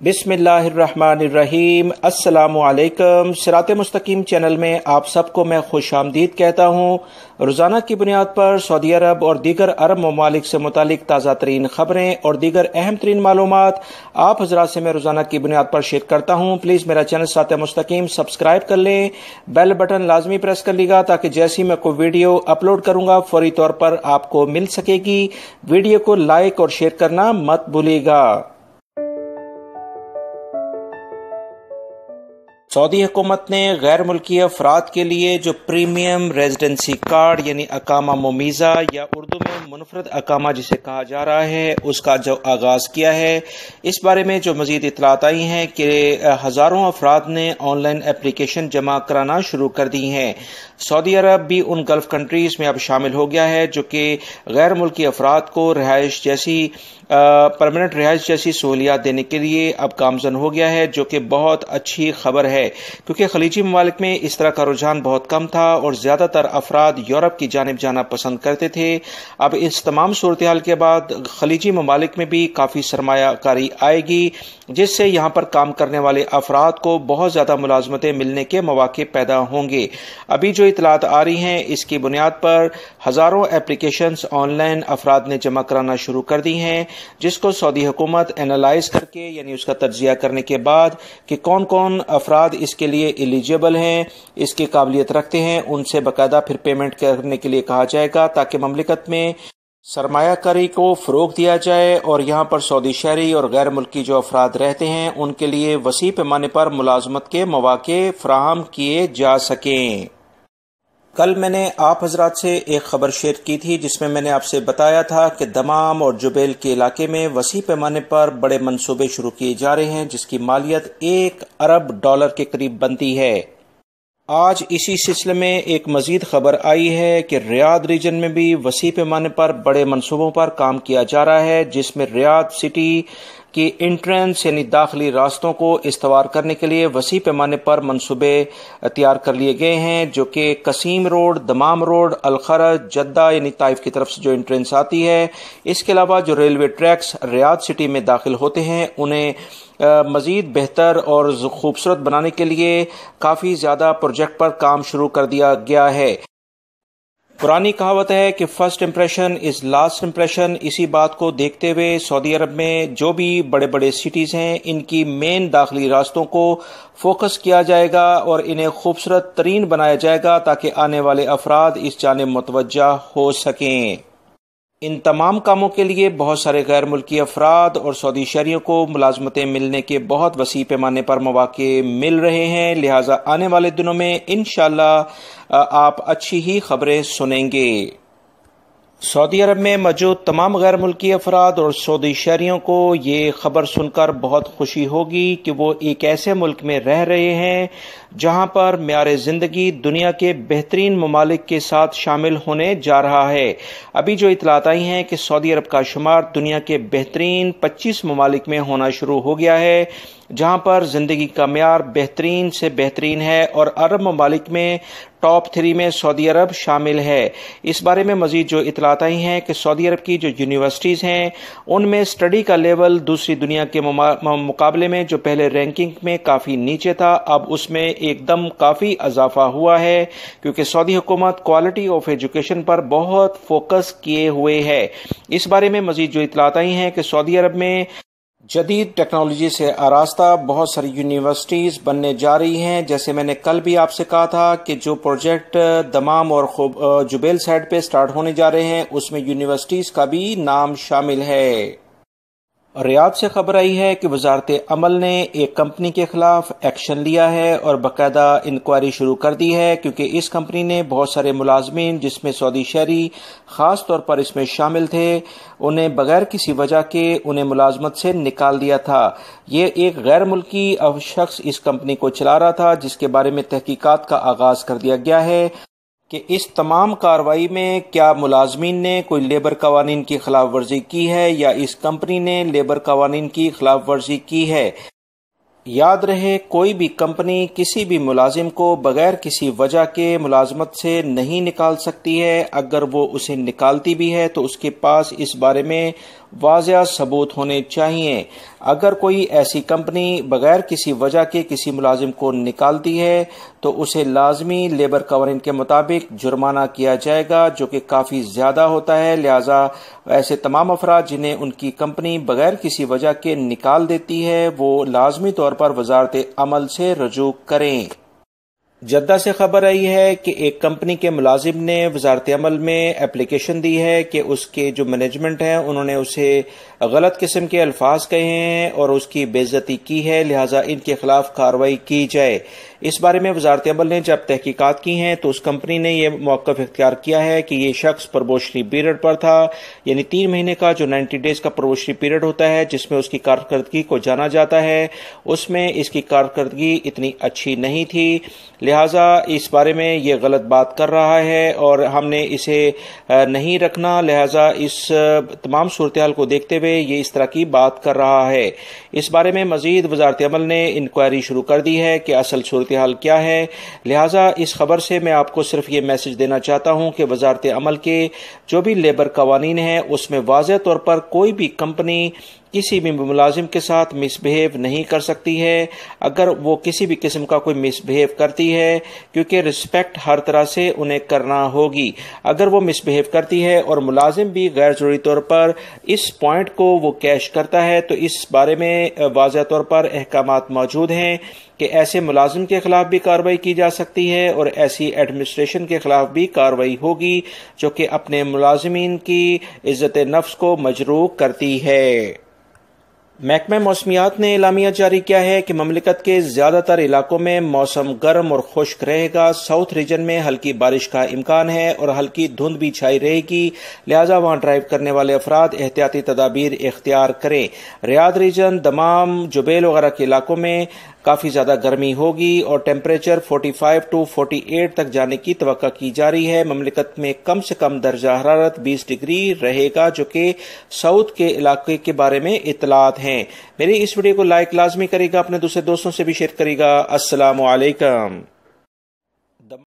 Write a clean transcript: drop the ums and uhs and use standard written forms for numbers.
बिस्मिल्लाहिर्रहमानिर्रहीम। अस्सलामु अलैकुम। सिरात मुस्तकीम चैनल में आप सबको मैं खुश आमदीद कहता हूँ। रोज़ाना की बुनियाद पर सऊदी अरब और दीगर अरब ममालिक से मुतालिक ताज़ा तरीन खबरें और दीगर अहम तरीन मालूमात आप हज़रात से मैं रोज़ाना की बुनियाद पर शेयर करता हूँ। प्लीज़ मेरा चैनल सिरात मुस्तकीम सब्सक्राइब कर लें, बेल बटन लाजमी प्रेस कर लीजिएगा ताकि जैसी मैं कोई वीडियो अपलोड करूँगा फौरी तौर पर आपको मिल सकेगी। वीडियो को लाइक और शेयर करना मत भूलिएगा। सऊदी हुकूमत ने गैर मुल्की अफराद के लिए जो प्रीमियम रेजिडेंसी कार्ड यानी अकामा मुमीज़ा या उर्दू में मुनफरद अकामा जिसे कहा जा रहा है उसका जो आगाज़ किया है, इस बारे में जो मज़ीद इतलात आई हैं कि हज़ारों अफराद ने ऑनलाइन एप्लीकेशन जमा कराना शुरू कर दी हैं। सऊदी अरब भी उन गल्फ़ कंट्रीज़ में अब शामिल हो गया है जो कि गैर मुल्की अफराद को रिहाइश जैसी परमानेंट रिहाइश जैसी सहूलियात देने के लिए अब गामज़न हो गया है, जो कि बहुत अच्छी खबर है क्योंकि खलीजी ममालिक में इस तरह का रुझान बहुत कम था और ज़्यादातर अफराद यूरोप की जानिब जाना पसंद करते थे। अब इस तमाम सूरत हाल के बाद खलीजी ममालिक में भी काफ़ी सरमायाकारी आएगी, जिससे यहाँ पर काम करने वाले अफराद को बहुत ज़्यादा मुलाजमतें मिलने के मौके पैदा होंगे। अभी जो इतलात आ रही हैं इसकी बुनियाद पर हज़ारों एप्लीकेशंस ऑनलाइन अफराद ने जमा कराना शुरू कर दी हैं, जिसको सऊदी हुकूमत एनालाइज करके यानी उसका तज्जिया करने के बाद कि कौन कौन अफराद इसके लिए एलिजिबल हैं, इसकी काबिलियत रखते हैं, उनसे बाकायदा फिर पेमेंट करने के लिए कहा जाएगा ताकि ममलिकत में सरमायाकारी को फ़रोग़ दिया जाए और यहाँ पर सऊदी शहरी और गैर मुल्की जो अफराद रहते हैं उनके लिए वसी पैमाने पर मुलाजमत के मौके फराहम किए जा सकें। कल मैंने आप हजरात से एक खबर शेयर की थी जिसमें मैंने आपसे बताया था कि दमाम और जुबैल के इलाके में वसी पैमाने पर बड़े मंसूबे शुरू किए जा रहे हैं जिसकी मालियत $1 अरब के करीब बनती है। आज इसी सिलसिले में एक मजीद खबर आई है कि रियाद रीजन में भी वसी पैमाने पर बड़े मंसूबों पर काम किया जा रहा है, जिसमें रियाद सिटी की इंट्रेंस यानी दाखिली रास्तों को इस्तवार करने के लिए वसी पैमाने पर मंसूबे तैयार कर लिए गए हैं, जो कि कसीम रोड, दमाम रोड, अलखरज, जद्दा यानी ताइफ की तरफ से जो इंट्रेंस आती है। इसके अलावा जो रेलवे ट्रैक्स रियाद सिटी में दाखिल होते हैं उन्हें मज़ीद बेहतर और खूबसूरत बनाने के लिए काफ़ी ज़्यादा प्रोजेक्ट पर काम शुरू कर दिया गया है। पुरानी कहावत है कि first impression is last impression. इसी बात को देखते हुए सऊदी अरब में जो भी बड़े बड़े सिटीज़ हैं इनकी मेन दाखिली रास्तों को फोकस किया जाएगा और इन्हें खूबसूरत तरीन बनाया जाएगा ताकि आने वाले अफराद इस जानिब मुतवज्जा हो सकें। इन तमाम कामों के लिए बहुत सारे गैर मुल्की अफराद और सऊदी शहरियों को मुलाजमतें मिलने के बहुत वसी पैमाने पर मौके मिल रहे हैं, लिहाजा आने वाले दिनों में इंशाअल्लाह आप अच्छी ही खबरें सुनेंगे। सऊदी अरब में मौजूद तमाम गैर मुल्की अफराद और सऊदी शहरियों को ये खबर सुनकर बहुत खुशी होगी कि वो एक ऐसे मुल्क में रह रहे हैं जहां पर म्यार ज़िंदगी दुनिया के बेहतरीन ममालिक के साथ शामिल होने जा रहा है। अभी जो इतलात आई हैं कि सऊदी अरब का शुमार दुनिया के बेहतरीन 25 ममालिक में होना शुरू हो गया है, जहां पर ज़िंदगी का म्यार बेहतरीन से बेहतरीन है और अरब ममालिक में टॉप 3 में सऊदी अरब शामिल है। इस बारे में मजीद जो इतलात आई हैं कि सऊदी अरब की जो यूनिवर्सिटीज़ हैं उनमें स्टडी का लेवल दूसरी दुनिया के मुकाबले में जो पहले रैंकिंग में काफ़ी नीचे था अब उसमें एकदम काफ़ी इजाफा हुआ है, क्योंकि सऊदी हुकूमत क्वालिटी ऑफ एजुकेशन पर बहुत फोकस किए हुए है। इस बारे में मजीद जो इतलात आई हैं कि सऊदी अरब में जदीद टेक्नोलॉजी से आरास्ता बहुत सारी यूनिवर्सिटीज़ बनने जा रही हैं। जैसे मैंने कल भी आपसे कहा था कि जो प्रोजेक्ट दमाम और जुबैल साइड पे स्टार्ट होने जा रहे हैं उसमें यूनिवर्सिटीज़ का भी नाम शामिल है। रियाद से खबर आई है कि वजारत अमल ने एक कंपनी के खिलाफ एक्शन लिया है और बाकायदा इंक्वायरी शुरू कर दी है, क्योंकि इस कंपनी ने बहुत सारे मुलाजमीन जिसमें सऊदी शहरी ख़ास तौर पर इसमें शामिल थे उन्हें बगैर किसी वजह के उन्हें मुलाजमत से निकाल दिया था। ये एक गैर मुल्की शख्स इस कंपनी को चला रहा था, जिसके बारे में तहकीकात का आगाज़ कर दिया गया है कि इस तमाम कार्रवाई में क्या मुलाजमीन ने कोई लेबर कवानीन की खिलाफ वर्जी की है या इस कंपनी ने लेबर कवानीन की खिलाफ वर्जी की है। याद रहे, कोई भी कंपनी किसी भी मुलाजिम को बगैर किसी वजह के मुलाजमत से नहीं निकाल सकती है। अगर वो उसे निकालती भी है तो उसके पास इस बारे में واضح ثبوت ہونے چاہیے۔ اگر کوئی ایسی کمپنی بغیر کسی وجہ کے کسی ملازم کو نکالتی ہے تو اسے لازمی لیبر قوانین کے مطابق جرمانہ کیا جائے گا، جو کہ کافی زیادہ ہوتا ہے۔ لہذا ایسے تمام افراد جنہیں ان کی کمپنی بغیر کسی وجہ کے نکال دیتی ہے وہ لازمی طور پر وزارت عمل سے رجوع کریں۔ جدہ سے خبر آئی ہے کہ ایک کمپنی کے ملازم نے وزارت عمل میں اپلیکیشن دی ہے کہ اس کے جو مینجمنٹ ہیں انہوں نے اسے غلط قسم کے الفاظ کہے ہیں اور اس کی بے عزتی کی ہے، لہٰذا ان کے خلاف کارروائی کی جائے۔ اس بارے میں وزارت عمل نے جب تحقیقات کی ہیں تو اس کمپنی نے یہ موقف اختیار کیا ہے کہ یہ شخص پروبیشنری پیریڈ پر تھا، یعنی 3 مہینے کا جو 90 ڈیز کا پروبیشنری پیریڈ ہوتا ہے جس میں اس کی کارکردگی کو جانا جاتا ہے، اس میں اس کی کارکردگی اتنی اچھی نہیں تھی، لہٰذا اس بارے میں یہ غلط بات کر رہا ہے اور ہم نے اسے نہیں رکھنا، لہٰذا اس تمام صورتحال کو دیکھتے ہوئے یہ اس طرح کی بات کر رہا ہے۔ اس بارے میں مزید وزارت عمل نے انکوائری شروع کر دی ہے کہ اصل صورتحال کیا ہے۔ لہٰذا اس خبر سے میں آپ کو صرف یہ میسج دینا چاہتا ہوں کہ وزارت عمل کے جو بھی لیبر قوانین ہیں اس میں واضح طور پر کوئی بھی کمپنی کسی بھی ملازم کے ساتھ مس بہیو نہیں کر سکتی ہے۔ اگر وہ کسی بھی قسم کا کوئی مس بہیو کرتی ہے، کیونکہ رسپیکٹ ہر طرح سے انہیں کرنا ہوگی، اگر وہ مس بہیو کرتی ہے اور ملازم بھی غیر ضروری طور پر اس پوائنٹ کو وہ کیش کرتا ہے تو اس بارے میں واضح طور پر احکامات موجود ہیں کہ ایسے ملازم کے خلاف بھی کارروائی کی جا سکتی ہے اور ایسی ایڈمنسٹریشن کے خلاف بھی کارروائی ہوگی جو کہ اپنے ملازمین کی عزت نفس کو مجروح کرتی ہے۔ محکمہ موسمیات نے اعلامیہ جاری کیا ہے کہ مملکت کے زیادہ تر علاقوں میں موسم گرم اور خشک رہے گا۔ ساؤتھ ریجن میں ہلکی بارش کا امکان ہے اور ہلکی دھند بھی چھائی رہے گی، لہذا وہاں ڈرائیو کرنے والے افراد احتیاطی تدابیر اختیار کریں۔ ریاض ریجن، دمام، جبیل وغیرہ کے علاقوں میں کافی زیادہ گرمی ہوگی اور ٹیمپریچر 45 to 48 تک جانے کی توقع کی جا رہی ہے۔ مملکت میں کم سے کم درجہ حرارت 20 ڈگری رہے گا، جو کہ ساؤتھ کے علاقے کے بارے میں اطلاعات ہیں۔ میری اس ویڈیو کو لائک لازمی کرے گا، اپنے دوسرے دوستوں سے بھی شیئر کرے گا۔ السلام علیکم۔